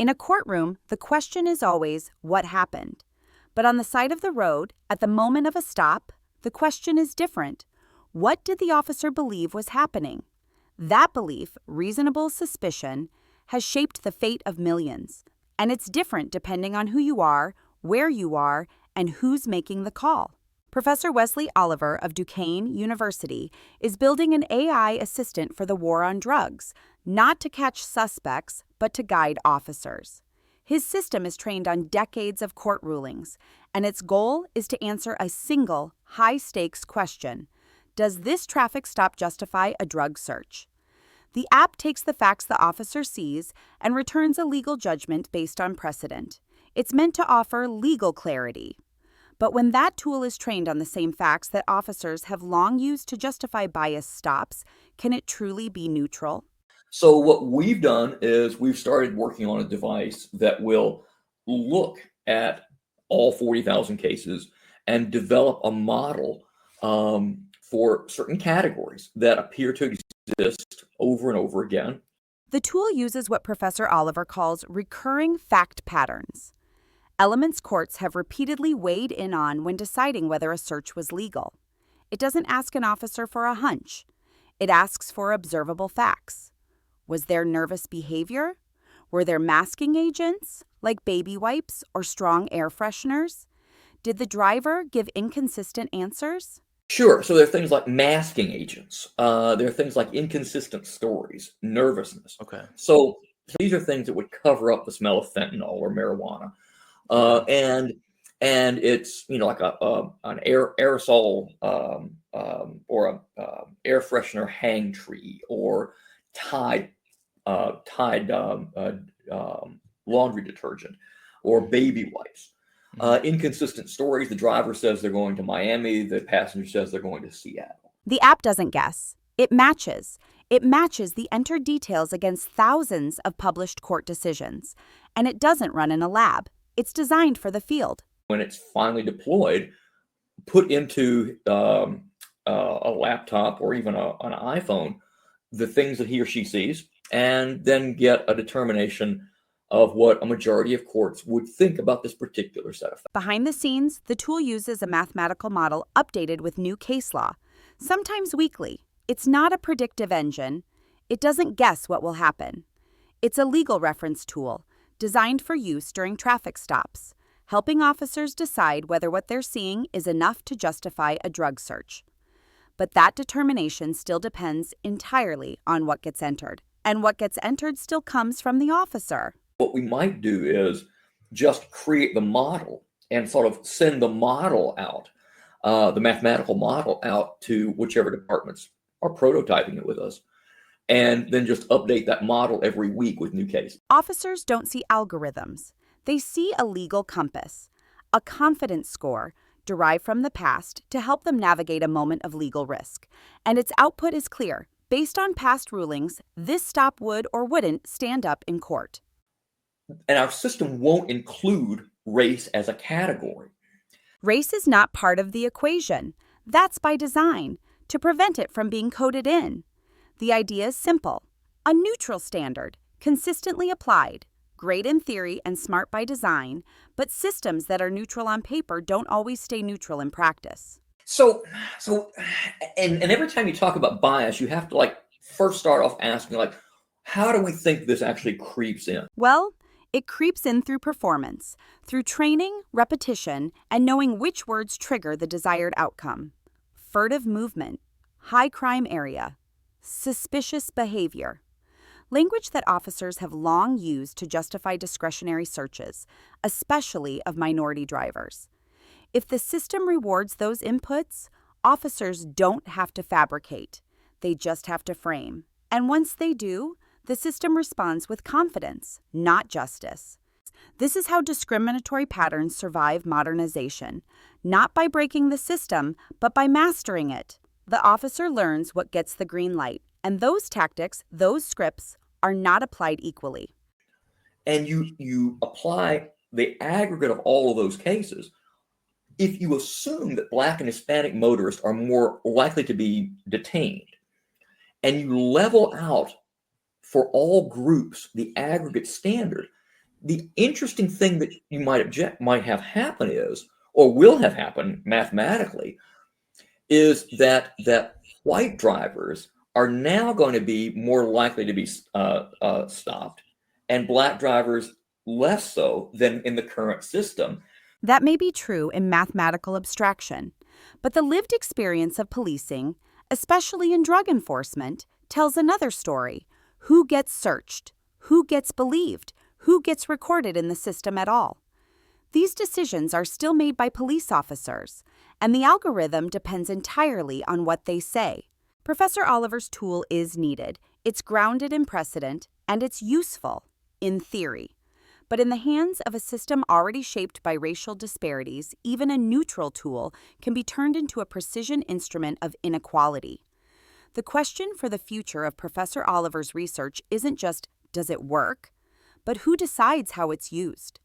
In a courtroom, the question is always, what happened? But on the side of the road, at the moment of a stop, the question is different. What did the officer believe was happening? That belief, reasonable suspicion, has shaped the fate of millions. And it's different depending on who you are, where you are, and who's making the call. Professor Wesley Oliver of Duquesne University is building an AI assistant for the war on drugs, not to catch suspects, but to guide officers. His system is trained on decades of court rulings, and its goal is to answer a single, high-stakes question. Does this traffic stop justify a drug search? The app takes the facts the officer sees and returns a legal judgment based on precedent. It's meant to offer legal clarity. But when that tool is trained on the same facts that officers have long used to justify biased stops, can it truly be neutral? So what we've done is we've started working on a device that will look at all 40,000 cases and develop a model for certain categories that appear to exist over and over again. The tool uses what Professor Oliver calls recurring fact patterns. Elements courts have repeatedly weighed in on when deciding whether a search was legal. It doesn't ask an officer for a hunch. It asks for observable facts. Was there nervous behavior? Were there masking agents, like baby wipes or strong air fresheners? Did the driver give inconsistent answers? Sure. So there are things like masking agents. There are things like inconsistent stories, nervousness. Okay. So these are things that would cover up the smell of fentanyl or marijuana. And it's like an aerosol or a air freshener hang tree or Tide laundry detergent or baby wipes. Inconsistent stories. The driver says they're going to Miami. The passenger says they're going to Seattle. The app doesn't guess. It matches. It matches the entered details against thousands of published court decisions. And it doesn't run in a lab. It's designed for the field. When it's finally deployed, put into a laptop or even an iPhone, the things that he or she sees, and then get a determination of what a majority of courts would think about this particular set of facts. Behind the scenes, the tool uses a mathematical model updated with new case law, sometimes weekly. It's not a predictive engine. It doesn't guess what will happen. It's a legal reference tool designed for use during traffic stops, helping officers decide whether what they're seeing is enough to justify a drug search. But that determination still depends entirely on what gets entered. And what gets entered still comes from the officer. What we might do is just create the model and sort of send the model out, the mathematical model out to whichever departments are prototyping it with us, and then just update that model every week with new cases. Officers don't see algorithms. They see a legal compass, a confidence score derived from the past to help them navigate a moment of legal risk. And its output is clear. Based on past rulings, this stop would or wouldn't stand up in court. And our system won't include race as a category. Race is not part of the equation. That's by design, to prevent it from being coded in. The idea is simple. A neutral standard, consistently applied, great in theory and smart by design, but systems that are neutral on paper don't always stay neutral in practice. So every time you talk about bias, you have to first start off asking how do we think this actually creeps in? Well, it creeps in through performance, through training, repetition, and knowing which words trigger the desired outcome. Furtive movement, high crime area, suspicious behavior. Language that officers have long used to justify discretionary searches, especially of minority drivers. If the system rewards those inputs, officers don't have to fabricate. They just have to frame. And once they do, the system responds with confidence, not justice. This is how discriminatory patterns survive modernization, not by breaking the system, but by mastering it. The officer learns what gets the green light, and those tactics, those scripts, are not applied equally. And you apply the aggregate of all of those cases. If you assume that Black and Hispanic motorists are more likely to be detained, and you level out for all groups the aggregate standard, The interesting thing that you might have happen is, or will have happened mathematically, is that white drivers are now going to be more likely to be stopped, and black drivers less so than in the current system. That may be true in mathematical abstraction, but the lived experience of policing, especially in drug enforcement, tells another story. Who gets searched? Who gets believed? Who gets recorded in the system at all? These decisions are still made by police officers, and the algorithm depends entirely on what they say. Professor Oliver's tool is needed, it's grounded in precedent, and it's useful, in theory. But in the hands of a system already shaped by racial disparities, even a neutral tool can be turned into a precision instrument of inequality. The question for the future of Professor Oliver's research isn't just, does it work? But who decides how it's used?